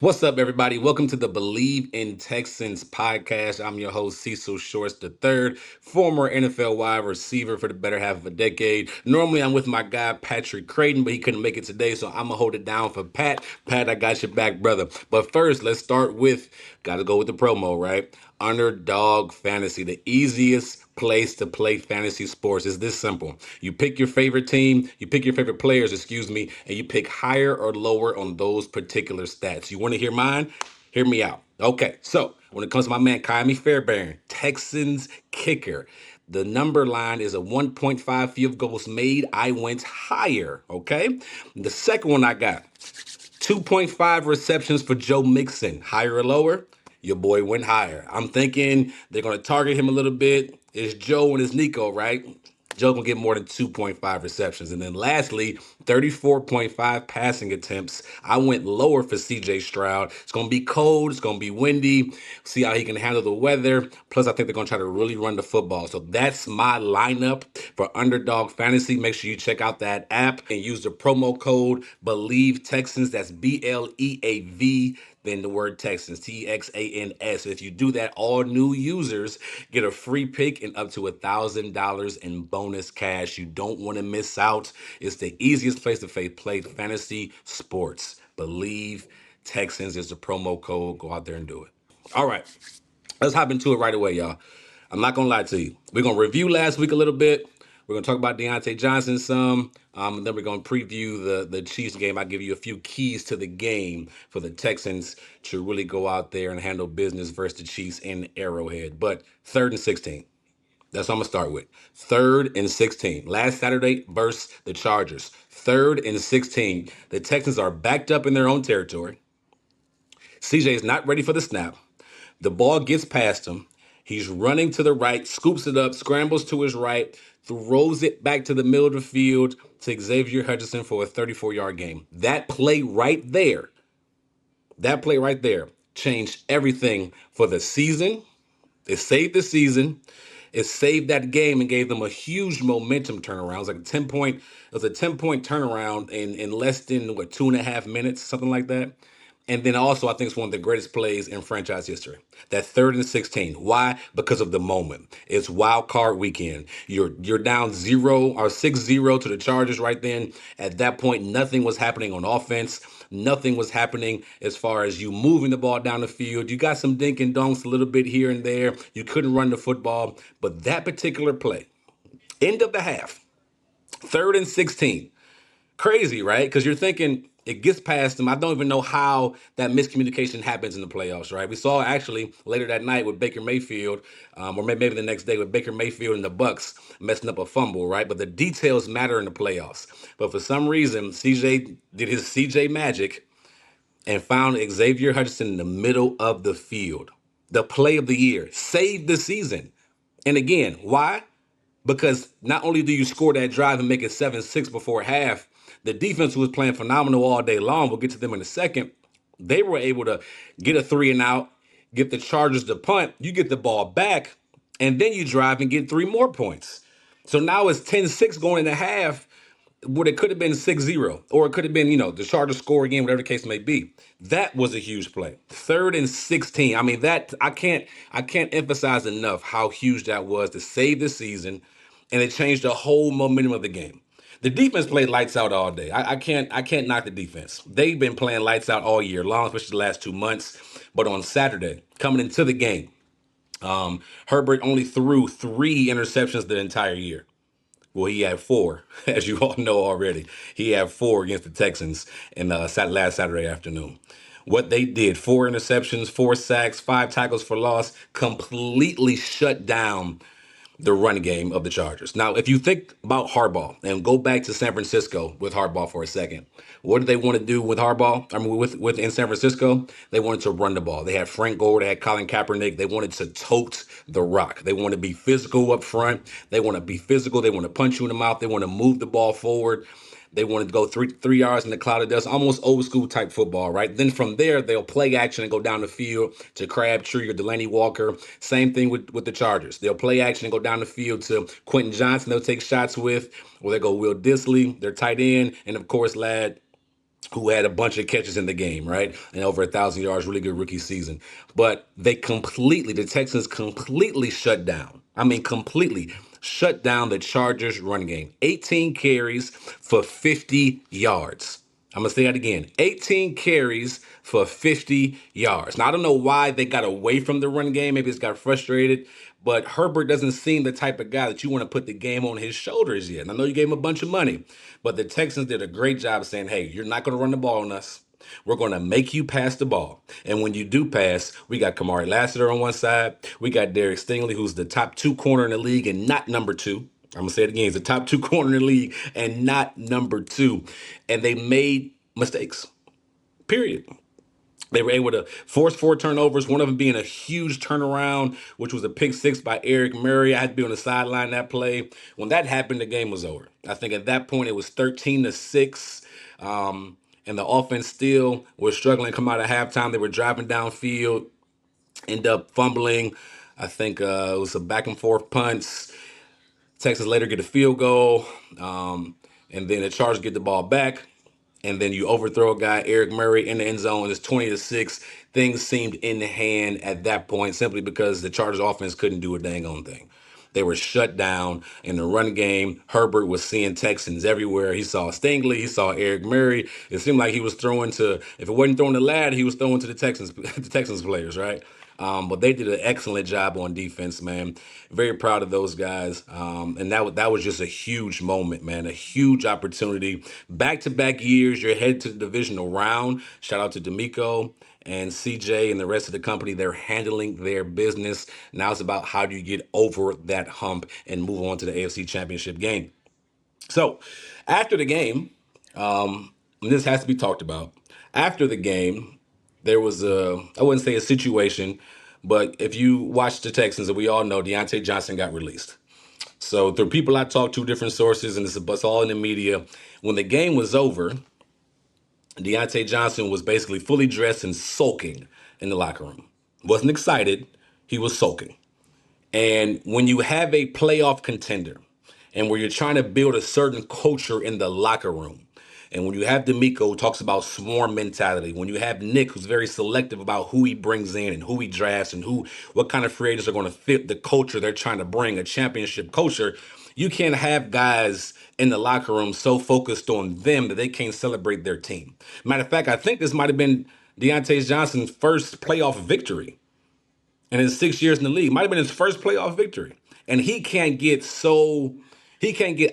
What's up, everybody? Welcome to the Bleav in Texans podcast. I'm your host, Cecil Shorts III, former NFL wide receiver for the better half of a decade. Normally, I'm with my guy, Patrick Creighton, but he couldn't make it today, so I'm going to hold it down for Pat. Pat, I got your back, brother. But first, let's start with, got to go with the promo, right? Underdog Fantasy, the easiest place to play fantasy sports is this simple. You pick your favorite team, you pick your favorite players, and you pick higher or lower on those particular stats. You want to hear mine? Hear me out. Okay, so when it comes to my man, Kyami Fairbairn, Texans kicker, the number line is a 1.5 field goals made. I went higher, okay? The second one I got, 2.5 receptions for Joe Mixon. Higher or lower? Your boy went higher. I'm thinking they're going to target him a little bit. It's Joe and it's Nico, right? Joe going to get more than 2.5 receptions. And then lastly, 34.5 passing attempts. I went lower for CJ Stroud. It's going to be cold. It's going to be windy. See how he can handle the weather. Plus, I think they're going to try to really run the football. So that's my lineup for Underdog Fantasy. Make sure you check out that app and use the promo code Bleav Texans. That's BLEAV. Then the word Texans, TXANS. If you do that, all new users get a free pick and up to $1,000 in bonus cash. You don't want to miss out. It's the easiest place to play fantasy sports. Bleav Texans is the promo code. Go out there and do it. All right, let's hop into it right away, y'all. I'm not gonna lie to you. We're gonna review last week a little bit. We're gonna talk about Deontay Johnson some. And then we're gonna preview the Chiefs game. I'll give you a few keys to the game for the Texans to really go out there and handle business versus the Chiefs in Arrowhead. But 3rd and 16. That's what I'm gonna start with. 3rd and 16. Last Saturday versus the Chargers. 3rd and 16. The Texans are backed up in their own territory. CJ is not ready for the snap. The ball gets past him. He's running to the right, scoops it up, scrambles to his right, throws it back to the middle of the field to Xavier Hutchinson for a 34-yard game. That play right there changed everything for the season. It saved the season. It saved that game and gave them a huge momentum turnaround. It was like a 10-point turnaround in less than 2.5 minutes, something like that. And then also, I think it's one of the greatest plays in franchise history. That 3rd and 16. Why? Because of the moment. It's wild card weekend. You're down 6-0 to the Chargers right then. At that point, nothing was happening on offense. Nothing was happening as far as you moving the ball down the field. You got some dink and dunks a little bit here and there. You couldn't run the football. But that particular play, end of the half, 3rd and 16. Crazy, right? Because you're thinking it gets past them. I don't even know how that miscommunication happens in the playoffs, right? We saw actually later that night with Baker Mayfield, or maybe the next day with Baker Mayfield and the Bucks messing up a fumble, right? But the details matter in the playoffs. But for some reason, CJ did his CJ magic and found Xavier Hutchinson in the middle of the field. The play of the year, saved the season. And again, why? Because not only do you score that drive and make it 7-6 before half, the defense was playing phenomenal all day long. We'll get to them in a second. They were able to get a 3-and-out, get the Chargers to punt. You get the ball back, and then you drive and get 3 more points. So now it's 10-6 going into half, what it could have been 6-0, or it could have been, the Chargers score again, whatever the case may be. That was a huge play. 3rd and 16. I mean, that I can't emphasize enough how huge that was to save the season, and it changed the whole momentum of the game. The defense played lights out all day. I can't knock the defense. They've been playing lights out all year long, especially the last 2 months. But on Saturday, coming into the game, Herbert only threw 3 interceptions the entire year. Well, he had 4, as you all know already. He had 4 against the Texans in last Saturday afternoon. What they did, 4 interceptions, 4 sacks, 5 tackles for loss, completely shut down the run game of the Chargers. Now, if you think about Harbaugh and go back to San Francisco with Harbaugh for a second, what did they want to do with Harbaugh? I mean, with in San Francisco, they wanted to run the ball. They had Frank Gore, they had Colin Kaepernick. They wanted to tote the rock. They want to be physical up front. They want to be physical. They want to punch you in the mouth. They want to move the ball forward. They wanted to go three yards in the cloud of dust, almost old school type football, right? Then from there, they'll play action and go down the field to Crabtree or Delaney Walker. Same thing with the Chargers. They'll play action and go down the field to Quentin Johnson. They'll take shots with, or they go Will Disley, their tight end, and of course, lad, who had a bunch of catches in the game, right? And over 1,000 yards, really good rookie season. But the Texans completely shut down. I mean, completely shut down the Chargers run game. 18 carries for 50 yards. I'm going to say that again. 18 carries for 50 yards. Now, I don't know why they got away from the run game. Maybe it's got frustrated. But Herbert doesn't seem the type of guy that you want to put the game on his shoulders yet. And I know you gave him a bunch of money, but the Texans did a great job saying, hey, you're not going to run the ball on us. We're going to make you pass the ball. And when you do pass, we got Kamari Lassiter on one side. We got Derek Stingley, who's the top 2 corner in the league and not number 2. I'm going to say it again. He's the top 2 corner in the league and not number 2. And they made mistakes, period. They were able to force 4 turnovers, one of them being a huge turnaround, which was a pick 6 by Eric Murray. I had to be on the sideline that play. When that happened, the game was over. I think at that point it was 13-6. And the offense still was struggling to come out of halftime. They were driving downfield, end up fumbling. I think it was a back and forth punts. Texas later get a field goal. And then the Chargers get the ball back. And then you overthrow a guy, Eric Murray, in the end zone. It's 20-6. Things seemed in the hand at that point simply because the Chargers offense couldn't do a dang on thing. They were shut down in the run game. Herbert was seeing Texans everywhere. He saw Stingley. He saw Eric Murray. It seemed like he was throwing to, if it wasn't throwing to Ladd, he was throwing to the Texans, the Texans players, right? But they did an excellent job on defense, man. Very proud of those guys. And that was just a huge moment, man. A huge opportunity. Back-to-back years, you're headed to the divisional round. Shout out to D'Amico and CJ and the rest of the company. They're handling their business. Now it's about how do you get over that hump and move on to the AFC Championship game. So after the game, and this has to be talked about, after the game, there was I wouldn't say a situation, but if you watch the Texans, and we all know Deontay Johnson got released. So through people I talked to, different sources, and it's all in the media, when the game was over, Deontay Johnson was basically fully dressed and sulking in the locker room. Wasn't excited, he was sulking. And when you have a playoff contender and where you're trying to build a certain culture in the locker room, and when you have D'Amico who talks about swarm mentality, when you have Nick who's very selective about who he brings in and who he drafts and what kind of free agents are going to fit the culture they're trying to bring, a championship culture, you can't have guys in the locker room so focused on them that they can't celebrate their team. Matter of fact, I think this might have been Deontay Johnson's first playoff victory in his 6 years in the league. Might have been his first playoff victory. And he can't get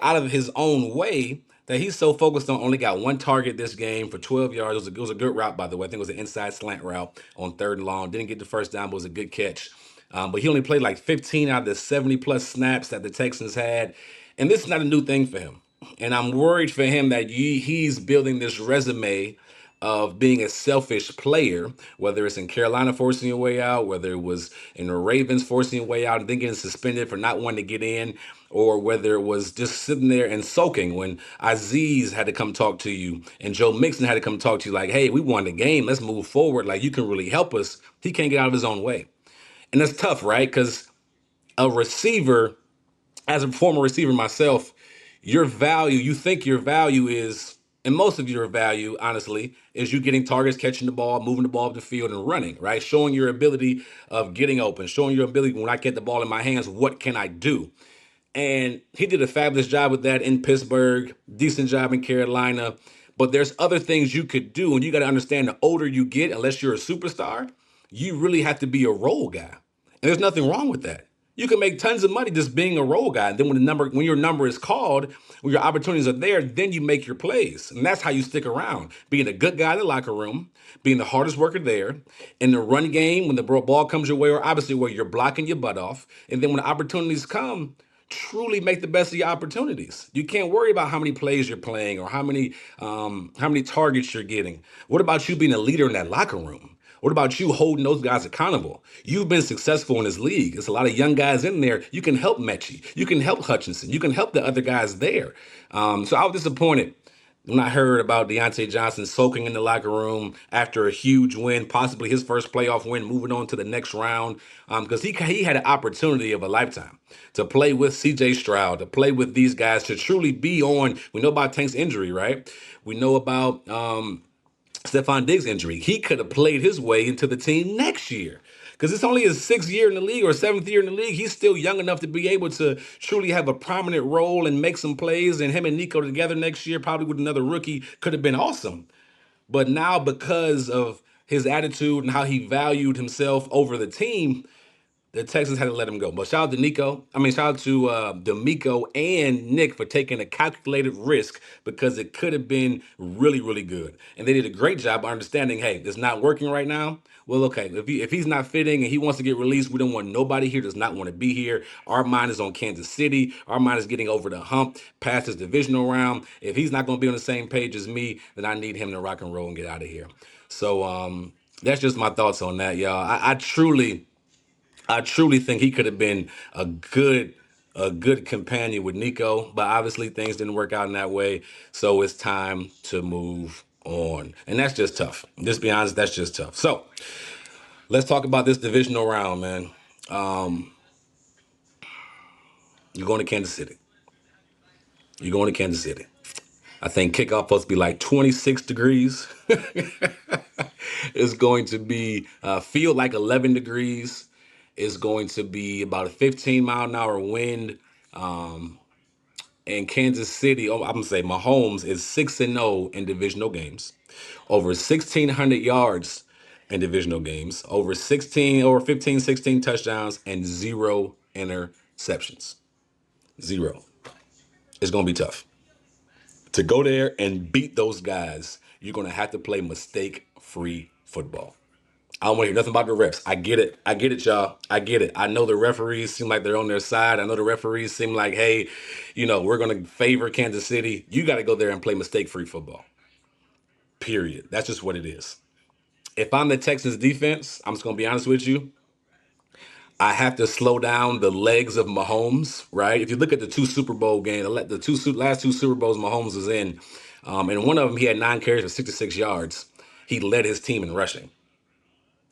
out of his own way that he's so focused on only got one target this game for 12 yards. It was a good route, by the way. I think it was an inside slant route on 3rd and long. Didn't get the first down, but it was a good catch. But he only played like 15 out of the 70-plus snaps that the Texans had. And this is not a new thing for him. And I'm worried for him that he's building this resume of being a selfish player, whether it's in Carolina forcing your way out, whether it was in the Ravens forcing your way out and then getting suspended for not wanting to get in, or whether it was just sitting there and sulking when Aziz had to come talk to you and Joe Mixon had to come talk to you like, hey, we won the game. Let's move forward. Like, you can really help us. He can't get out of his own way. And that's tough, right? Because a receiver, as a former receiver myself, you think your value is, and most of your value, honestly, is you getting targets, catching the ball, moving the ball up the field, and running, right? Showing your ability of getting open, showing your ability when I get the ball in my hands, what can I do? And he did a fabulous job with that in Pittsburgh, decent job in Carolina. But there's other things you could do. And you got to understand the older you get, unless you're a superstar, you really have to be a role guy. And there's nothing wrong with that. You can make tons of money just being a role guy. And then when your number is called, when your opportunities are there, then you make your plays. And that's how you stick around. Being a good guy in the locker room, being the hardest worker there, in the run game, when the ball comes your way, or obviously where you're blocking your butt off. And then when the opportunities come, truly make the best of your opportunities. You can't worry about how many plays you're playing or how many targets you're getting. What about you being a leader in that locker room? What about you holding those guys accountable? You've been successful in this league. There's a lot of young guys in there. You can help Mechie. You can help Hutchinson. You can help the other guys there. So I was disappointed I'm not heard about Deontay Johnson soaking in the locker room after a huge win, possibly his first playoff win, moving on to the next round. Because he had an opportunity of a lifetime to play with C.J. Stroud, to play with these guys, to truly be on. We know about Tank's injury, right? We know about Stephon Diggs' injury. He could have played his way into the team next year. Because it's only his 6th year in the league or 7th year in the league. He's still young enough to be able to truly have a prominent role and make some plays. And him and Nico together next year, probably with another rookie, could have been awesome. But now, because of his attitude and how he valued himself over the team, the Texans had to let him go. But shout out to Nico. Shout out to D'Amico and Nick for taking a calculated risk because it could have been really, really good. And they did a great job understanding, hey, it's not working right now. Well, okay, if he's not fitting and he wants to get released, we don't want nobody here does not want to be here. Our mind is on Kansas City. Our mind is getting over the hump past this divisional round. If he's not going to be on the same page as me, then I need him to rock and roll and get out of here. So that's just my thoughts on that, y'all. I truly think he could have been a good companion with Nico, but obviously things didn't work out in that way. So it's time to move on. And that's just tough. Just be honest, that's just tough. So let's talk about this divisional round, man. You're going to Kansas City. You're going to Kansas City. I think kickoff supposed to be like 26 degrees. It's going to be feel like 11 degrees. It's going to be about a 15-mile-an-hour wind. And Kansas City, I'm going to say Mahomes is 6-0 in divisional games, over 1,600 yards in divisional games, over 15, 16 touchdowns, and 0 interceptions. 0. It's going to be tough. To go there and beat those guys, you're going to have to play mistake-free football. I don't want to hear nothing about the refs. I get it. I get it, y'all. I get it. I know the referees seem like they're on their side. I know the referees seem like, hey, we're going to favor Kansas City. You got to go there and play mistake-free football. Period. That's just what it is. If I'm the Texans defense, I'm just going to be honest with you. I have to slow down the legs of Mahomes, right? If you look at the two Super Bowl games, last two Super Bowls Mahomes was in, and one of them he had 9 carries for 66 yards. He led his team in rushing.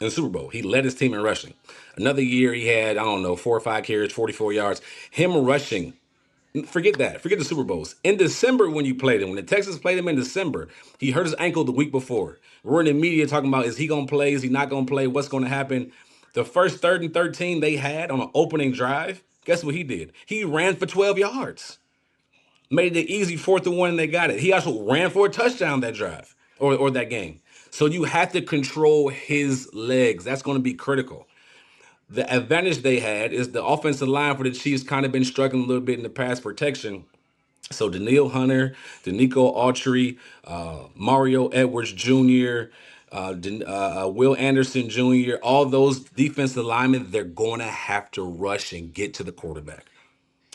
In the Super Bowl, he led his team in rushing. Another year he had, 4 or 5 carries, 44 yards. Him rushing, forget that. Forget the Super Bowls. In December when you played him, when the Texans played him in December, he hurt his ankle the week before. We're in the media talking about, is he going to play? Is he not going to play? What's going to happen? The first 3rd and 13 they had on an opening drive, guess what he did? He ran for 12 yards. Made it easy 4th and 1 and they got it. He also ran for a touchdown that drive or that game. So you have to control his legs. That's going to be critical. The advantage they had is the offensive line for the Chiefs kind of been struggling a little bit in the pass protection. So Daniil Hunter, Danico Autry, Mario Edwards Jr., Will Anderson Jr., all those defensive linemen, they're going to have to rush and get to the quarterback.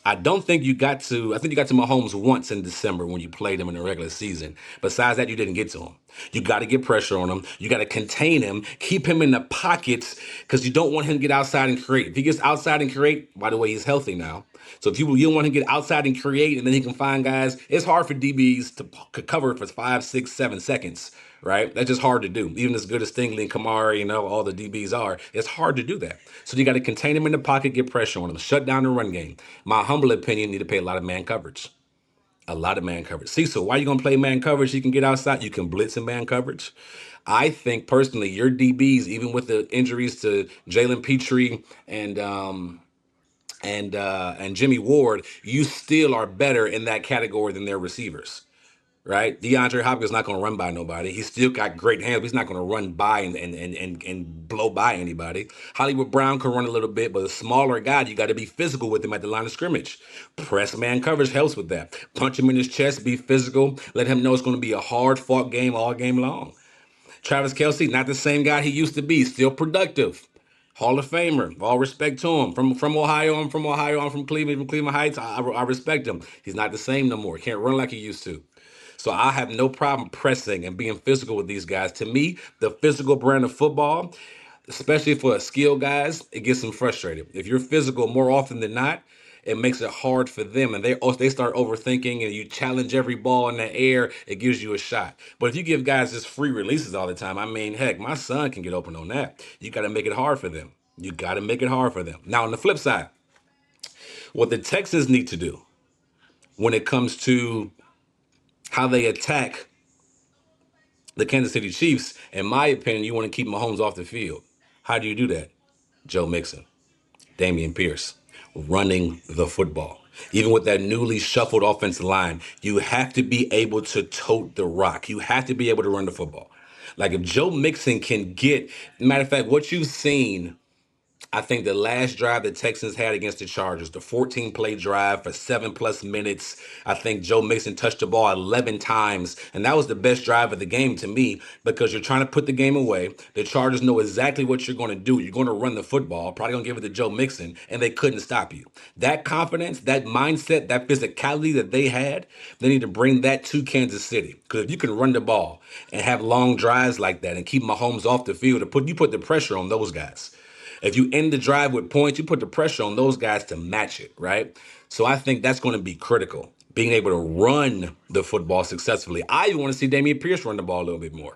I think you got to Mahomes once in December when you played him in the regular season. Besides that, you didn't get to him. You got to get pressure on him. You got to contain him, keep him in the pockets because you don't want him to get outside and create. If he gets outside and create, by the way, he's healthy now. So if you don't want him to get outside and create and then he can find guys, it's hard for DBs to cover for 5, 6, 7 seconds, right? That's just hard to do. Even as good as Stingley and Kamara, all the DBs are, it's hard to do that. So you got to contain him in the pocket, get pressure on him, shut down the run game. My humble opinion, need to pay a lot of man coverage. A lot of man coverage. Cecil, why are you going to play man coverage? You can get outside. You can blitz in man coverage. I think personally, your DBs, even with the injuries to Jalen Petrie and Jimmy Ward, you still are better in that category than their receivers, right? DeAndre Hopkins is not going to run by nobody. He's still got great hands, but he's not going to run by and blow by anybody. Hollywood Brown can run a little bit, but a smaller guy, you got to be physical with him at the line of scrimmage. Press man coverage helps with that. Punch him in his chest, be physical. Let him know it's going to be a hard-fought game all game long. Travis Kelce, not the same guy he used to be, still productive. Hall of Famer, all respect to him. From Ohio, I'm from Ohio. I'm from Cleveland, Heights. I respect him. He's not the same no more. He can't run like he used to. So I have no problem pressing and being physical with these guys. To me, the physical brand of football, especially for skilled guys, it gets them frustrated. If you're physical more often than not, it makes it hard for them, and they start overthinking. And you challenge every ball in the air, it gives you a shot. But if you give guys just free releases all the time, I mean, heck, my son can get open on that. You got to make it hard for them. You got to make it hard for them. Now, on the flip side, what the Texans need to do when it comes to how they attack the Kansas City Chiefs, in my opinion, you want to keep Mahomes off the field. How do you do that? Joe Mixon, Damian Pierce, running the football. Even with that newly shuffled offensive line, you have to be able to tote the rock. You have to be able to run the football. Like if Joe Mixon can get, matter of fact, what you've seen, I think the last drive the Texans had against the Chargers, the 14-play drive for 7+ minutes. I think Joe Mixon touched the ball 11 times, and that was the best drive of the game to me because you're trying to put the game away. The Chargers know exactly what you're going to do. You're going to run the football, probably going to give it to Joe Mixon, and they couldn't stop you. That confidence, that mindset, that physicality that they had, they need to bring that to Kansas City. Because if you can run the ball and have long drives like that and keep Mahomes off the field, you put the pressure on those guys. If you end the drive with points, you put the pressure on those guys to match it, right? So I think that's going to be critical, being able to run the football successfully. I even want to see Damian Pierce run the ball a little bit more.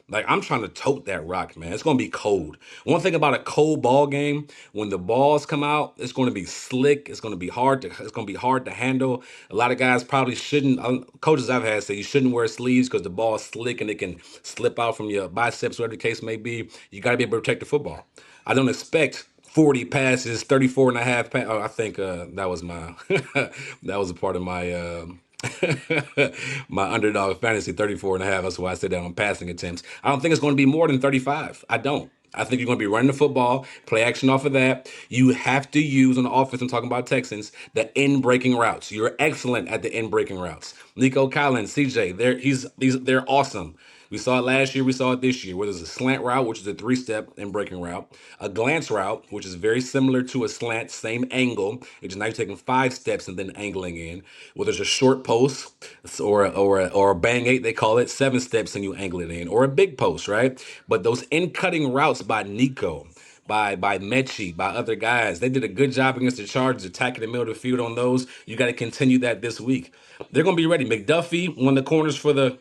Like, I'm trying to tote that rock, man. It's going to be cold. One thing about a cold ball game, when the balls come out, it's going to be slick. It's going to be hard to handle. A lot of guys probably shouldn't, coaches I've had say you shouldn't wear sleeves because the ball is slick and it can slip out from your biceps, whatever the case may be. You got to be able to protect the football. I don't expect 40 passes, 34 and a half. I think that was my, that was a part of my, my underdog fantasy 34 and a half. That's why I said that on passing attempts. I don't think it's going to be more than 35. I don't. I think you're going to be running the football, play action off of that. You have to use on the offense, I'm talking about Texans, the in-breaking routes. You're excellent at the in-breaking routes. Nico Collins, CJ, they're awesome. We saw it last year. We saw it this year, where there's a slant route, which is a 3-step and breaking route, a glance route, which is very similar to a slant, same angle. It's just now you're taking 5 steps and then angling in. Where there's a short post or a bang 8, they call it, 7 steps and you angle it in, or a big post, right? But those in-cutting routes by Nico, by Mechie, by other guys, they did a good job against the Chargers, attacking the middle of the field on those. You got to continue that this week. They're going to be ready. McDuffie, one of the corners for the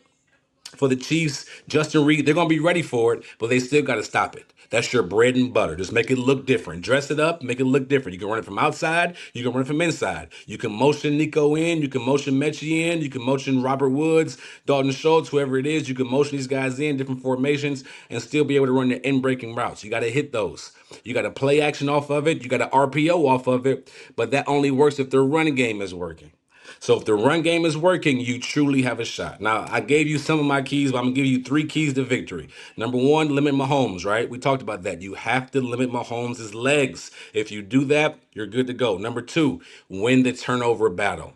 Chiefs, Justin Reed, they're going to be ready for it, but they still got to stop it. That's your bread and butter. Just make it look different. Dress it up, make it look different. You can run it from outside, you can run it from inside. You can motion Nico in, you can motion Mechie in, you can motion Robert Woods, Dalton Schultz, whoever it is. You can motion these guys in different formations and still be able to run the in-breaking routes. You got to hit those. You got to play action off of it. You got to RPO off of it, but that only works if the running game is working. So if the run game is working, you truly have a shot. Now, I gave you some of my keys, but I'm going to give you 3 keys to victory. Number 1, limit Mahomes, right? We talked about that. You have to limit Mahomes' legs. If you do that, you're good to go. Number 2, win the turnover battle.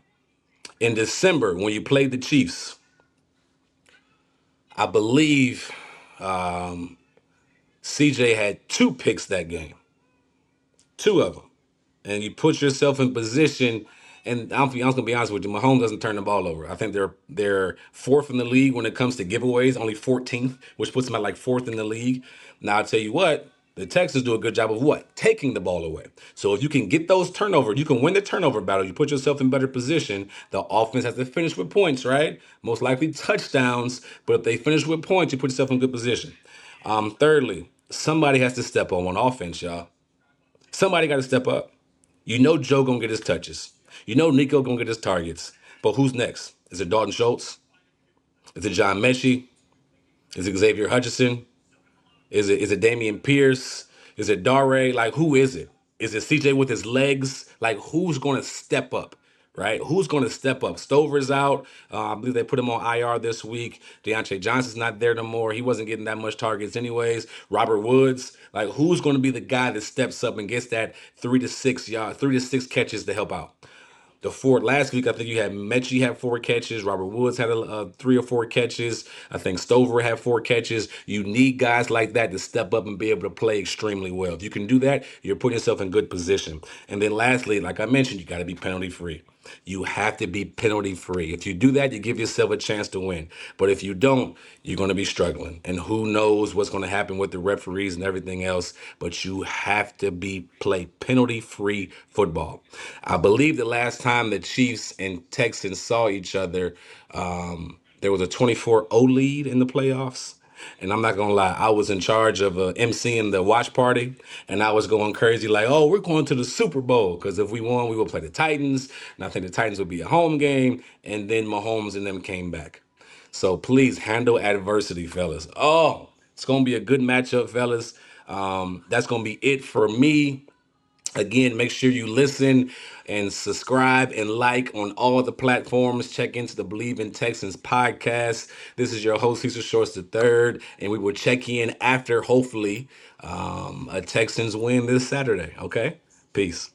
In December, when you played the Chiefs, I Bleav CJ had 2 picks that game. 2 of them. And you put yourself in position. And I'm going to be honest with you, Mahomes doesn't turn the ball over. I think they're 4th in the league when it comes to giveaways, only 14th, which puts them at like 4th in the league. Now, I'll tell you what, the Texans do a good job of what? Taking the ball away. So if you can get those turnovers, you can win the turnover battle. You put yourself in better position. The offense has to finish with points, right? Most likely touchdowns. But if they finish with points, you put yourself in good position. Thirdly, somebody has to step on offense, y'all. Somebody got to step up. You know Joe going to get his touches. You know Nico going to get his targets. But who's next? Is it Dalton Schultz? Is it John Mechie? Is it Xavier Hutchinson? Is it Damian Pierce? Is it Dare? Like, who is it? Is it CJ with his legs? Like, who's going to step up? Right? Who's going to step up? Stover's out. I Bleav they put him on IR this week. Deontay Johnson's not there no more. He wasn't getting that much targets anyways. Robert Woods. Like, who's going to be the guy that steps up and gets that 3 to 6 catches to help out? The 4 last week, I think you had Mechie had 4 catches. Robert Woods had 3 or 4 catches. I think Stover had 4 catches. You need guys like that to step up and be able to play extremely well. If you can do that, you're putting yourself in good position. And then lastly, like I mentioned, you got to be penalty free. You have to be penalty free. If you do that, you give yourself a chance to win. But if you don't, you're going to be struggling. And who knows what's going to happen with the referees and everything else. But you have to play penalty free football. I believe the last time the Chiefs and Texans saw each other, there was a 24-0 lead in the playoffs. And I'm not gonna lie, I was in charge of emceeing the watch party, and I was going crazy like, "Oh, we're going to the Super Bowl because if we won, we would play the Titans, and I think the Titans would be a home game." And then Mahomes and them came back. So please handle adversity, fellas. Oh, it's gonna be a good matchup, fellas. That's gonna be it for me. Again, make sure you listen and subscribe and like on all the platforms. Check into the Bleav in Texans podcast. This is your host, Cecil Shorts III, and we will check in after, hopefully, a Texans win this Saturday. Okay? Peace.